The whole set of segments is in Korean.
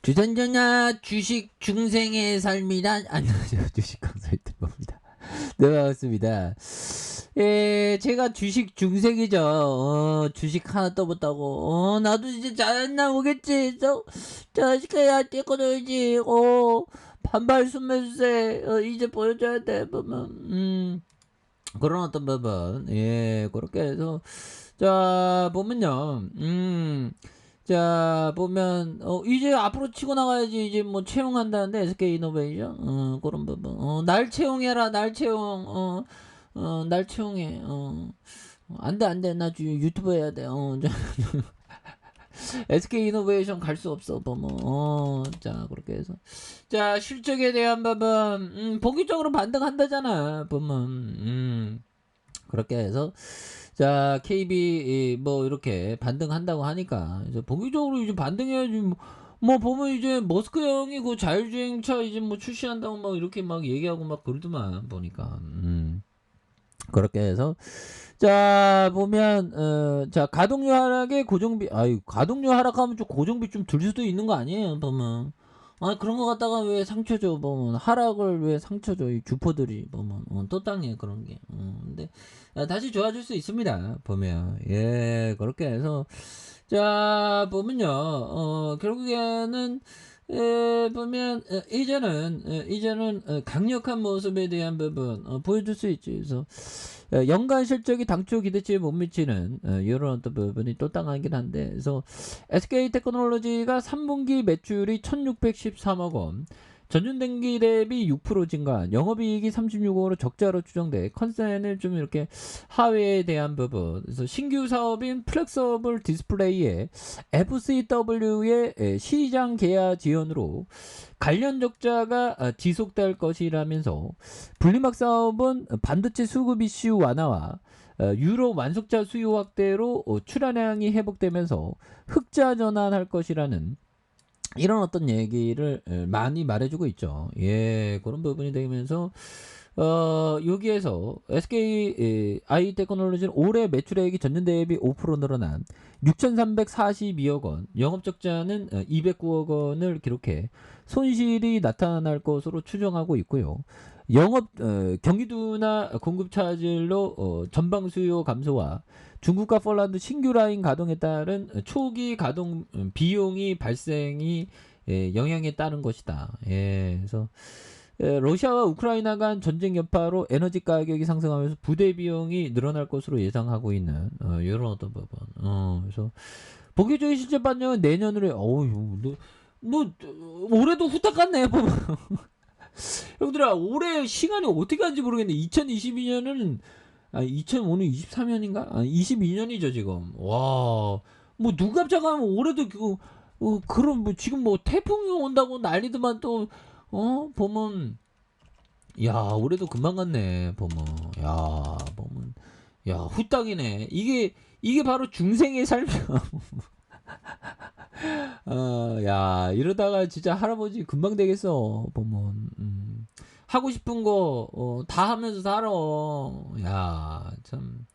주전전야 주식 중생의 삶이란 안녕하세요. 주식 강사의 뜬겁니다. 네, 반갑습니다. 예, 제가 주식 중생이죠. 주식 하나 떠봤다고. 나도 이제 잘 나오겠지. 자식아, 떼고 놀지. 반발 순매수세. 이제 보여줘야 돼. 보면, 그런 어떤 부분. 예, 그렇게 해서. 자, 보면요. 자, 보면, 이제 앞으로 치고 나가야지. 이제 뭐 채용한다는데, SK 이노베이션. 그런 부분. 날 채용해라, 날 채용. 날 채용해. 안 돼, 안 돼. 나 유튜브 해야 돼. SK 이노베이션 갈 수 없어, 보면. 자, 그렇게 해서. 자, 실적에 대한 부분, 보기적으로 반등한다잖아, 보면. 그렇게 해서. 자, KB 뭐 이렇게 반등한다고 하니까 이제 보기적으로 이제 반등해야지. 뭐 보면 이제 머스크 형이 그 자율주행차 이제 뭐 출시한다고 막 이렇게 막 얘기하고 막 그러더만 보니까. 그렇게 해서 자, 보면 자, 가동률 하락에 고정비, 아유, 가동률 하락하면 좀 고정비 좀 들 수도 있는 거 아니에요, 보면. 그런 거 갖다가 왜 상처 줘, 보면. 하락을 왜 상처 줘, 이 주포들이, 보면. 또 땅에 그런 게. 근데, 다시 좋아질 수 있습니다, 보면. 예, 그렇게 해서. 자, 보면요, 결국에는, 보면, 이제는, 강력한 모습에 대한 부분, 보여줄 수 있지. 그래서, 연간 실적이 당초 기대치에 못 미치는 이런 어떤 부분이 또 땅하긴 한데, 그래서 SK테크놀로지가 3분기 매출이 1613억 원, 전년등기 대비 6% 증가, 영업이익이 36억 원으로 적자로 추정돼 컨센을 좀 이렇게 하회에 대한 부분. 그래서 신규 사업인 플렉서블 디스플레이의 FCW의 시장 계약 지연으로 관련 적자가 지속될 것이라면서 분리막 사업은 반도체 수급 이슈 완화와 유럽 완속차 수요 확대로 출하량이 회복되면서 흑자 전환할 것이라는 이런 어떤 얘기를 많이 말해주고 있죠. 예, 그런 부분이 되면서 여기에서 SK 아이테크놀로지는 올해 매출액이 전년 대비 5% 늘어난 6,342억 원, 영업적자는 209억 원을 기록해 손실이 나타날 것으로 추정하고 있고요. 영업 경기도나 공급 차질로 전방 수요 감소와 중국과 폴란드 신규 라인 가동에 따른 초기 가동 비용이 발생이 영향에 따른 것이다. 예, 그래서 러시아와 우크라이나 간 전쟁 여파로 에너지 가격이 상승하면서 부대 비용이 늘어날 것으로 예상하고 있는 이런 어떤 부분. 그래서 보기적인 실제 반영은 내년으로. 뭐 올해도 후딱 갔네. 보면. 형들아, 올해 시간이 어떻게 간지 모르겠네. 2022년은 2005년 23년인가? 22년이죠 지금. 와, 뭐 눈 깜짝하면 올해도 그런 뭐 지금 뭐 태풍이 온다고 난리더만 또 보면. 야, 올해도 금방 갔네. 보면. 야, 보면. 야, 후딱이네. 이게 바로 중생의 삶이야. 야, 이러다가 진짜 할아버지 금방 되겠어. 보면. 하고 싶은 거 다 하면서 살아. 야, 참.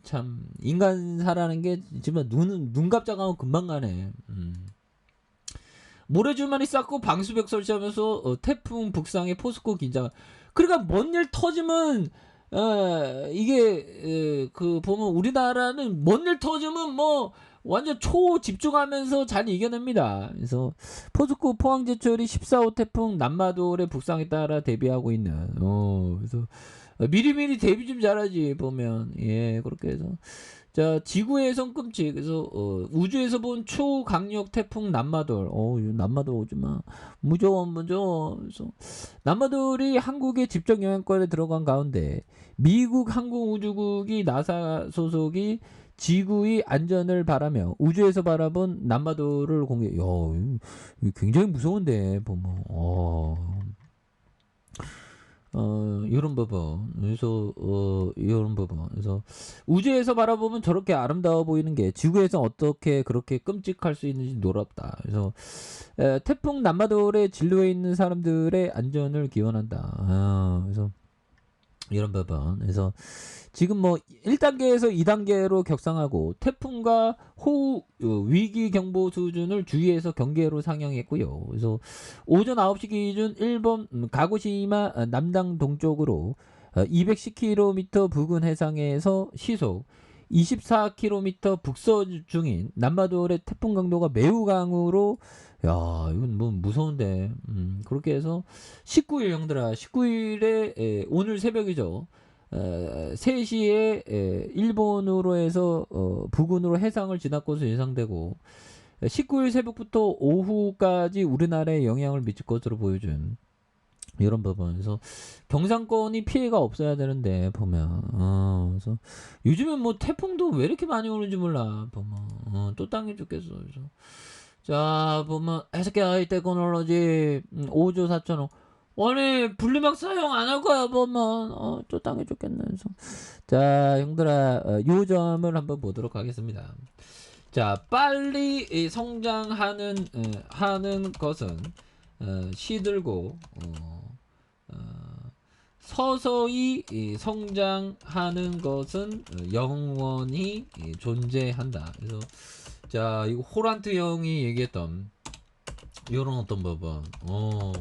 참 인간 사라는 게 정말 눈 깜짝하면 금방 가네. 모래줄만이 쌓고 방수벽 설치하면서 태풍 북상에 포스코 긴장. 그러니까 먼 일 터지면 이게 그 보면 우리나라는 먼 일 터지면 뭐 완전 초 집중하면서 잘 이겨냅니다. 그래서 포스코 포항제철이 14호 태풍 남마돌의 북상에 따라 대비하고 있는. 그래서 미리미리 대비 좀 잘하지 보면. 예, 그렇게 해서. 자, 지구의 손금치. 그래서 우주에서 본 초강력 태풍 남마돌. 남마돌 오지마. 무서워. 그래서 남마돌이 한국의 직접 영향권에 들어간 가운데 미국 항공우주국이 나사 소속이 지구의 안전을 바라며 우주에서 바라본 남마돌을 공개. 이거 굉장히 무서운데 보면. 이런 부분. 그래서 이런 부분. 그래서 우주에서 바라보면 저렇게 아름다워 보이는 게 지구에서 어떻게 그렇게 끔찍할 수 있는지 놀랍다. 그래서 태풍 남마돌의 진로에 있는 사람들의 안전을 기원한다. 그래서 이런 부분. 그래서 지금 뭐 1단계에서 2단계로 격상하고 태풍과 호우 위기 경보 수준을 주의해서 경계로 상향했고요. 그래서 오전 9시 기준 일본 가고시마 남당 동쪽으로 210km 부근 해상에서 시속 24km 북서 중인 남바돌의 태풍 강도가 매우 강으로 야 이건 뭐 무서운데 그렇게 해서 19일 형들아 19일에 오늘 새벽이죠. 3시에 일본으로 해서 부근으로 해상을 지날 것으로 예상되고 19일 새벽부터 오후까지 우리나라에 영향을 미칠 것으로 보여준 이런 부분에서 경상권이 피해가 없어야 되는데 보면 그래서 요즘엔 뭐 태풍도 왜 이렇게 많이 오는지 몰라 보면 또 땅이 죽겠어. 그래서 자 보면 해석해 하이 테크놀로지 5조 4천억 아니 분리막 사용 안 할 거야 보면 또 땅이 죽겠네. 그래서 자 형들아 요 점을 한번 보도록 하겠습니다. 자 빨리 성장하는 하는 것은 시들고 서서히 성장하는 것은 영원히 존재한다. 그래서 자 이거 호란트 형이 얘기했던 이런 어떤 부분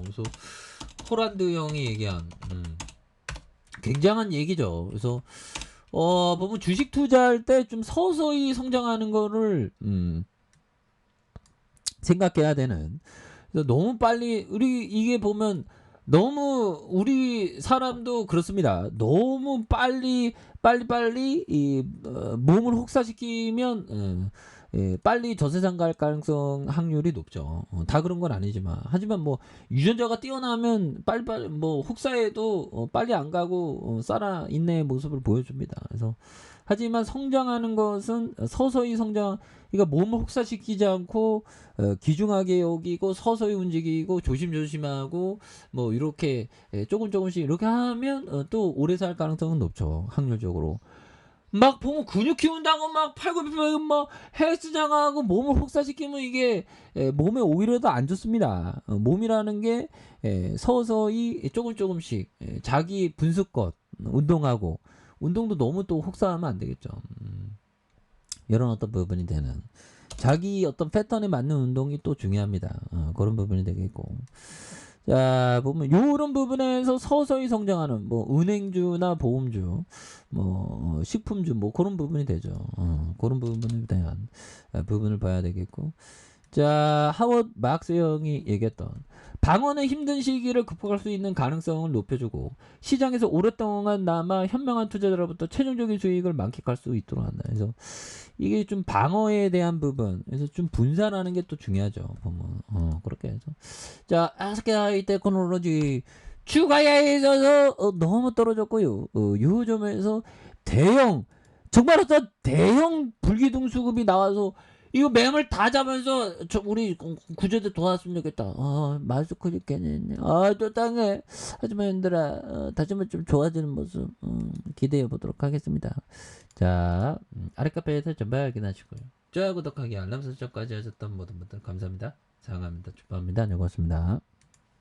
그래서 호란트 형이 얘기한 굉장한 얘기죠. 그래서 보면 주식 투자할 때 좀 서서히 성장하는 거를 생각해야 되는. 그래서 너무 빨리 우리 이게 보면 너무 우리 사람도 그렇습니다. 너무 빨리 이 몸을 혹사시키면 빨리 저세상 갈 가능성 확률이 높죠. 다 그런 건 아니지만 하지만 뭐 유전자가 뛰어나면 빨리 뭐 혹사해도 빨리 안 가고 살아 있는 모습을 보여줍니다. 그래서 하지만 성장하는 것은 서서히 성장, 그러니까 몸을 혹사시키지 않고 귀중하게 여기고 서서히 움직이고 조심조심하고 뭐 이렇게 조금씩 이렇게 하면 또 오래 살 가능성은 높죠. 확률적으로. 막 보면 근육 키운다고 막 팔굽혀펴기 막 헬스장하고 몸을 혹사시키면 이게 몸에 오히려 더 안 좋습니다. 몸이라는 게 서서히 조금씩 자기 분수껏 운동하고 운동도 너무 또 혹사하면 안 되겠죠. 이런 어떤 부분이 되는 자기 어떤 패턴에 맞는 운동이 또 중요합니다. 그런 부분이 되겠고. 자 보면 요런 부분에서 서서히 성장하는 뭐 은행주나 보험주 뭐 식품주 뭐 그런 부분이 되죠. 그런 부분에 대한 부분을 봐야 되겠고. 자 하워드 막스 형이 얘기했던 방어는 힘든 시기를 극복할 수 있는 가능성을 높여주고 시장에서 오랫동안 남아 현명한 투자자로부터 최종적인 수익을 만끽할 수 있도록 한다. 그래서 이게 좀 방어에 대한 부분, 그래서 좀 분산하는 게 또 중요하죠. 보면 그렇게 해서 자 아스케아이 테크놀로지 추가야에 있어서 너무 떨어졌고요. 요 점에서 대형 정말 어떤 대형 불기둥 수급이 나와서 이거 매물 다 잡으면서 우리 구조대 도왔으면 좋겠다. 마스크 짓겠네. 또 땅에 하지만 얘들아 다시 한번 좀 좋아지는 모습 기대해 보도록 하겠습니다. 자 아랫카페에서 전부 확인하시고요. 좋아요 구독하기 알람 설정까지 하셨던 모든 분들 감사합니다. 사랑합니다. 축복합니다. 네 고맙습니다.